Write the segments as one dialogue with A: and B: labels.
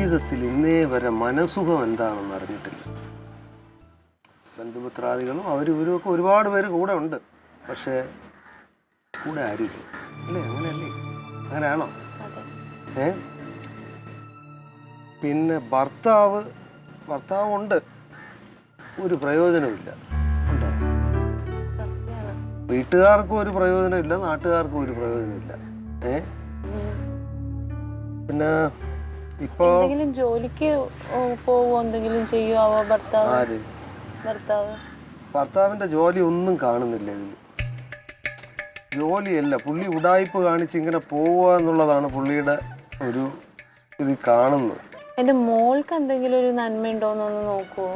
A: ജീവിതത്തിൽ ഇന്നേ വരെ മനസുഖം എന്താണെന്ന് അറിഞ്ഞിട്ടില്ല. ബന്ധുമിത്രാദികളും ഇവരുമൊക്കെ ഒരുപാട് പേര് കൂടെ ഉണ്ട്. പക്ഷേ കൂടെ ആരുമില്ല. അല്ലേ? അങ്ങനെയല്ലേ? അങ്ങനെയാണോ? പിന്നെ ഭർത്താവ് ഉണ്ട്, ഒരു പ്രയോജനമില്ല. ഉണ്ടോ? വീട്ടുകാർക്കും ഒരു പ്രയോജനമില്ല, നാട്ടുകാർക്കും ഒരു പ്രയോജനമില്ല. പിന്നെ ഇപ്പൊ
B: ജോലിക്ക് പോവോ, എന്തെങ്കിലും ചെയ്യുവോ ഭർത്താവ്?
A: ഭർത്താവിന്റെ ജോലി ഒന്നും കാണുന്നില്ല ഇതിൽ. ജോലിയല്ല, പുള്ളി ഉടായ്പ് കാണിച്ച് ഇങ്ങനെ പോവുക എന്നുള്ളതാണ് പുള്ളിയുടെ ഒരു ഇത് കാണുന്നത്.
B: എന്റെ മോൾക്ക് എന്തെങ്കിലും ഒരു നന്മയുണ്ടോന്നൊന്ന് നോക്കുവോ?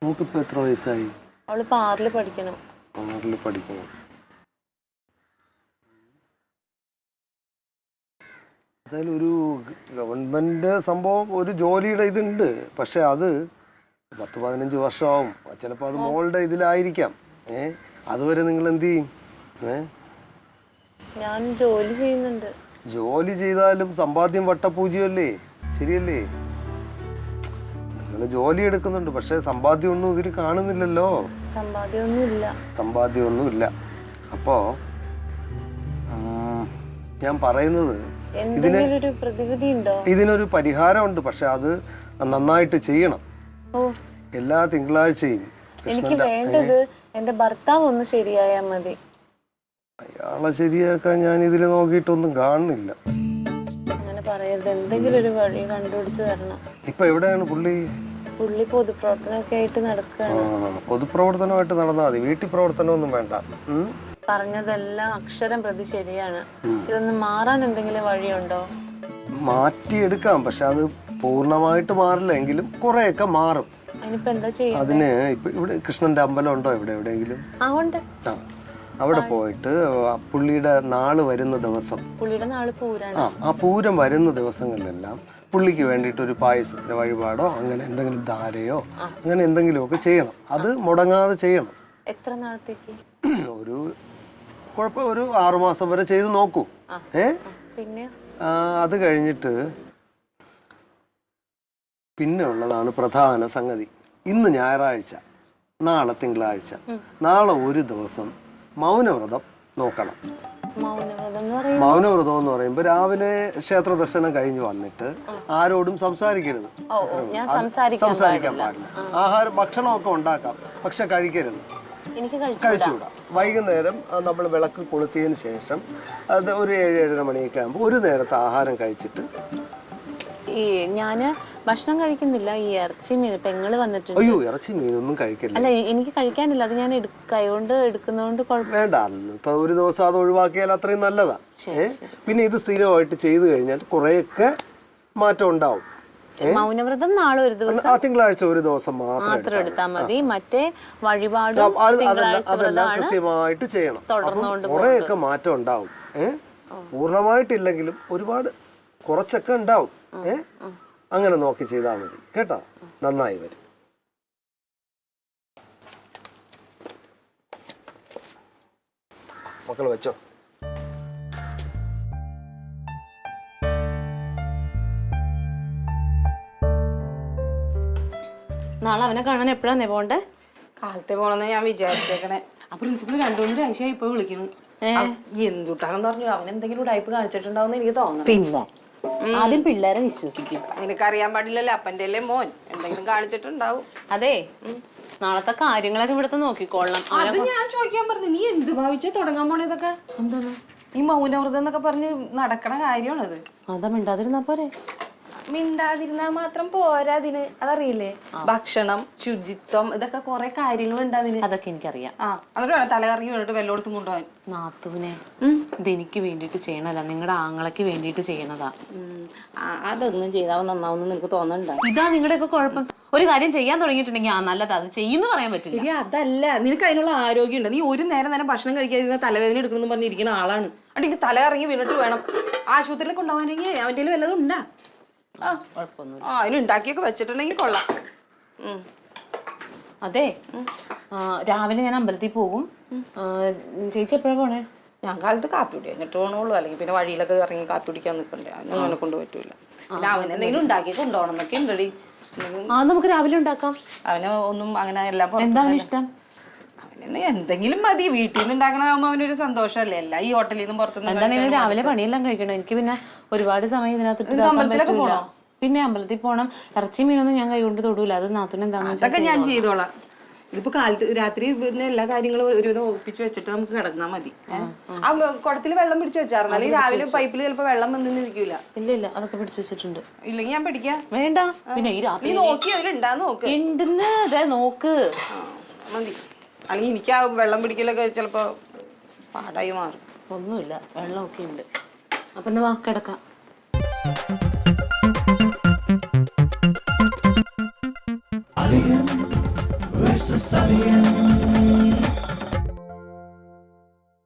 A: മോക്കിപ്പോ എത്ര വയസ്സായി?
B: അവള് 6ൽ പഠിക്കണം.
A: 6ൽ പഠിക്കണം. എന്തായാലും ഒരു ഗവൺമെന്റ് സംഭവം, ഒരു ജോലിയുടെ ഇതുണ്ട്. പക്ഷെ അത് 10-15 വർഷമാവും. ചിലപ്പോൾ അത് മോളുടെ ഇതിലായിരിക്കാം. അതുവരെ നിങ്ങൾ എന്ത് ചെയ്യും?
B: ഞാൻ ജോലി ചെയ്യുന്നുണ്ട്.
A: ജോലി ചെയ്താലും സമ്പാദ്യം വട്ടപൂജ്യമല്ലേ? ശരിയല്ലേ? നിങ്ങൾ ജോലി എടുക്കുന്നുണ്ട്, പക്ഷെ സമ്പാദ്യമൊന്നും ഇതിൽ കാണുന്നില്ലല്ലോ. സമ്പാദ്യമൊന്നുമില്ല. അപ്പോ ഞാൻ പറയുന്നത് ഇതിനൊരു പരിഹാരമുണ്ട്. പക്ഷെ അത് നന്നായിട്ട് ചെയ്യണം. എല്ലാ തിങ്കളാഴ്ചയും.
B: എനിക്ക് വേണ്ടത് എന്റെ ഭർത്താവ് ഒന്ന് ശരിയായാൽ മതി.
A: അയാളെ ശരിയാക്കാൻ ഞാൻ ഇതിൽ നോക്കിയിട്ടൊന്നും കാണുന്നില്ല.
B: അങ്ങനെ പറയരുത്. എന്തെങ്കിലും ഒരു വഴി കണ്ടുപിടിച്ച് തരണം.
A: ഇപ്പൊ എവിടെയാണ് പുള്ളി?
B: പൊതുപ്രവർത്തനമൊക്കെ ആയിട്ട് നടക്കുകയാണ്.
A: പൊതുപ്രവർത്തനമായിട്ട് നടന്നാൽ മതി, വീട്ടിൽ പ്രവർത്തനമൊന്നും വേണ്ട.
B: പറഞ്ഞതെല്ലാം അക്ഷരം പ്രതി ശരിയാണ്. ഇതൊന്ന് മാറാൻ എന്തെങ്കിലും വഴിയുണ്ടോ?
A: മാറ്റിയെടുക്കാം, പക്ഷെ അത് പൂർണ്ണമായിട്ട് മാറില്ല, എങ്കിലും കുറെയൊക്കെ മാറും.
B: അതിനിപ്പോ എന്താ ചെയ്യുക?
A: അതിന് ഇപ്പൊ ഇവിടെ കൃഷ്ണന്റെ അമ്പലം ഉണ്ടോ എവിടെയെങ്കിലും? അവിടെ പോയിട്ട് പുള്ളിയുടെ നാള് വരുന്ന ദിവസം, ആ പൂരം വരുന്ന ദിവസങ്ങളിലെല്ലാം പുള്ളിക്ക് വേണ്ടിയിട്ട് ഒരു പായസത്തിന് വഴിപാടോ അങ്ങനെ എന്തെങ്കിലും ധാരയോ അങ്ങനെ എന്തെങ്കിലുമൊക്കെ ചെയ്യണം. അത് മുടങ്ങാതെ ചെയ്യണം.
B: എത്ര നാളത്തേക്ക്?
A: ഒരു 6 മാസം വരെ ചെയ്ത് നോക്കൂ.
B: പിന്നെ
A: അത് കഴിഞ്ഞിട്ട് പിന്നെ ഉള്ളതാണ് പ്രധാന സംഗതി. ഇന്ന് ഞായറാഴ്ച, നാളെ തിങ്കളാഴ്ച. നാളെ ഒരു ദിവസം മൗനവ്രതം നോക്കണം. മൗനവ്രതം എന്ന് പറയുമ്പോൾ രാവിലെ ക്ഷേത്ര ദർശനം കഴിഞ്ഞ് വന്നിട്ട് ആരോടും സംസാരിക്കരുത്. സംസാരിക്കാൻ പാടില്ല. ഭക്ഷണമൊക്കെ ഉണ്ടാക്കാം, പക്ഷെ കഴിക്കരുത്. കഴിച്ചുകൂടാ. വൈകുന്നേരം നമ്മൾ വിളക്ക് കൊളുത്തിയതിന് ശേഷം അത് ഒരു 7-7:30 മണിയൊക്കെ ആകുമ്പോൾ ഒരു നേരത്തെ ആഹാരം കഴിച്ചിട്ട്.
B: ഞാന് ഭക്ഷണം കഴിക്കുന്നില്ല. ഈ ഇറച്ചി മീൻ പെങ്ങള് വന്നിട്ടുണ്ട്.
A: അയ്യോ, ഇറച്ചി മീനൊന്നും കഴിക്കില്ല.
B: അല്ല, എനിക്ക് കഴിക്കാനില്ല. അത് ഞാൻ കൈകൊണ്ട് എടുക്കുന്നതുകൊണ്ട്
A: വേണ്ട. ഇപ്പൊ ഒരു ദിവസം അത് ഒഴിവാക്കിയാൽ അത്രയും നല്ലതാ. പിന്നെ ഇത് സ്ഥിരമായിട്ട് ചെയ്തു കഴിഞ്ഞാൽ കുറെയൊക്കെ മാറ്റം ഉണ്ടാവും.
B: മൗനവ്രതം നാളെ ഒരു ദിവസം,
A: തിങ്കളാഴ്ച ഒരു ദിവസം മാത്രം
B: എടുത്താൽ മതി. മറ്റേ വഴിപാട്
A: കൃത്യമായിട്ട് ചെയ്യണം. കുറെയൊക്കെ മാറ്റം ഉണ്ടാവും. പൂർണ്ണമായിട്ടില്ലെങ്കിലും ഒരുപാട് കുറച്ചൊക്കെ ഉണ്ടാവും. അങ്ങനെ നോക്കി ചെയ്താൽ മതി കേട്ടോ. നന്നായി വരും. മക്കൾ വെച്ചോ.
B: നാളെ അവനെ കാണാൻ എപ്പോഴാന്നേ പോണ്ടേ?
C: കാലത്തെ പോണെന്ന് ഞാൻ വിചാരിച്ചേക്കണേ. ആ പ്രിൻസിപ്പൾ 2-3 ആഴ്ചയായി ഇപ്പൊ വിളിക്കുന്നു. എന്തുട്ടാണെന്ന് പറഞ്ഞു. അവൻ എന്തെങ്കിലും ടൈപ്പ് കാണിച്ചിട്ടുണ്ടാവും എനിക്ക് തോന്നുന്നു.
B: പിന്നെ ആദ്യം പിള്ളേരെ വിശ്വസിക്കും.
C: നിനക്കറിയാൻ പാടില്ലല്ലോ, അപ്പൻ്റെ അല്ലേ മോൻ, എന്തെങ്കിലും കാണിച്ചിട്ടുണ്ടാവും.
B: അതെ, നാളത്തെ കാര്യങ്ങളൊക്കെ ഇവിടുത്തെ നോക്കിക്കൊള്ളാം.
C: അത് ഞാൻ ചോദിക്കാൻ പറഞ്ഞു. നീ എന്ത് ഭാവിച്ചാ തുടങ്ങാൻ പോണേതൊക്കെ? എന്താണ് ഈ മൗനവ്രതം എന്നൊക്കെ പറഞ്ഞ് നടക്കണ കാര്യമാണത്?
B: അതാ മിണ്ടാതിരുന്നാ പോരെ?
C: മിണ്ടാതിരുന്നാ മാത്രം പോരാ അതിന്. അതറിയില്ലേ? ഭക്ഷണം, ശുചിത്വം, ഇതൊക്കെ കുറെ കാര്യങ്ങളുണ്ട് അതിന്.
B: അതൊക്കെ എനിക്കറിയാം.
C: എന്നിട്ട് വേണം തലകറങ്ങി വീണിട്ട് വെല്ലോടത്തും കൊണ്ടുപോകാൻ.
B: നാത്തൂനെ, ഇതെനിക്ക് വേണ്ടിട്ട് ചെയ്യണല്ല, നിങ്ങളുടെ ആങ്ങളക്ക് വേണ്ടിട്ട് ചെയ്യണതാ.
C: അതൊന്നും ചെയ്താൽ നന്നാവുന്ന നിനക്ക് തോന്നണ്ട?
B: ഇതാ നിങ്ങളുടെയൊക്കെ കുഴപ്പം. ഒരു കാര്യം ചെയ്യാൻ തുടങ്ങിയിട്ടുണ്ടെങ്കിൽ നല്ലതാ, അത് ചെയ്യുന്ന പറയാൻ പറ്റില്ല.
C: അതല്ല, നിനക്ക് അതിനുള്ള ആരോഗ്യമുണ്ട്. നീ ഒരു നേരം ഭക്ഷണം കഴിക്കാതിരുന്ന തലവേദന എടുക്കണമെന്ന് പറഞ്ഞിരിക്കുന്ന ആളാണ്. അടി എനിക്ക് തലകറങ്ങി വീണിട്ട് വേണം ആശുപത്രിയിലേക്ക് കൊണ്ടുപോകാനെങ്കിൽ അവൻ്റെ വല്ലതും ഉണ്ടാ? അതിനുണ്ടാക്കിയൊക്കെ വെച്ചിട്ടുണ്ടെങ്കിൽ കൊള്ളാം.
B: അതെ, രാവിലെ ഞാൻ അമ്പലത്തിൽ പോകും. ചേച്ചി എപ്പോഴാ പോണേ?
C: ഞാൻ കാലത്ത് കാപ്പി കുടി എന്നിട്ട് പോകണുള്ളൂ, അല്ലെങ്കിൽ പിന്നെ വഴിയിലൊക്കെ ഇറങ്ങി കാപ്പി കുടിക്കാൻ നിൽക്കണ്ടേ, അവനൊന്നും അവനെ കൊണ്ട് പറ്റൂല. പിന്നെ അവൻ എന്തെങ്കിലും ഉണ്ടാക്കി കൊണ്ടുപോകണം എന്നൊക്കെ ഉണ്ടടി.
B: നമുക്ക് രാവിലെ ഉണ്ടാക്കാം.
C: അവന് ഒന്നും അങ്ങനെ എല്ലാം
B: എന്താണ് ഇഷ്ടം?
C: അവനെന്ന് എന്തെങ്കിലും മതി, വീട്ടിൽ നിന്ന് ഉണ്ടാക്കണമാകുമ്പോൾ അവനൊരു സന്തോഷമല്ലേ, എല്ലാം ഈ ഹോട്ടലിൽ നിന്നും പുറത്തുനിന്ന്.
B: എന്താണെങ്കിലും രാവിലെ പണിയെല്ലാം കഴിക്കണം. എനിക്ക് പിന്നെ ഒരുപാട് സമയം ഇതിനകത്ത്
C: അമ്പലത്തിലൊക്കെ പോകണം.
B: പിന്നെ അമ്പലത്തിൽ പോകണം. ഇറച്ചി മീനൊന്നും ഞാൻ കൈകൊണ്ട് തൊടൂല. അത് നാത്തൂന് എന്താണെന്ന്
C: അതൊക്കെ ഞാൻ ചെയ്തോളാം. ഇതിപ്പോ കാലത്ത് രാത്രി പിന്നെ എല്ലാ കാര്യങ്ങളും ഒരുവിധം ഒപ്പിച്ച് വെച്ചിട്ട് നമുക്ക് കിടന്നാൽ മതി. ആ കുടത്തിൽ വെള്ളം പിടിച്ച് വെച്ചായിരുന്നു, അല്ലെങ്കിൽ രാവിലെ പൈപ്പിൽ ചിലപ്പോ വെള്ളം വന്നിരിക്കൂല.
B: ഇല്ല അതൊക്കെ പിടിച്ചു വെച്ചിട്ടുണ്ട്.
C: ഇല്ലെങ്കിൽ ഞാൻ പിടിക്കാം.
B: വേണ്ട, പിന്നെ ഈ രാത്രി
C: നോക്കി അതിലുണ്ടാന്ന് നോക്ക്.
B: ഉണ്ടെന്ന് നോക്ക്
C: മതി. അല്ലെങ്കിൽ എനിക്ക് ആ വെള്ളം പിടിക്കലൊക്കെ ചിലപ്പോ പാടായി മാറും.
B: ഒന്നുമില്ല, വെള്ളമൊക്കെ ഉണ്ട്. അപ്പൊ എന്നാ വാ കിടക്കാം.
D: Alien versus Alien.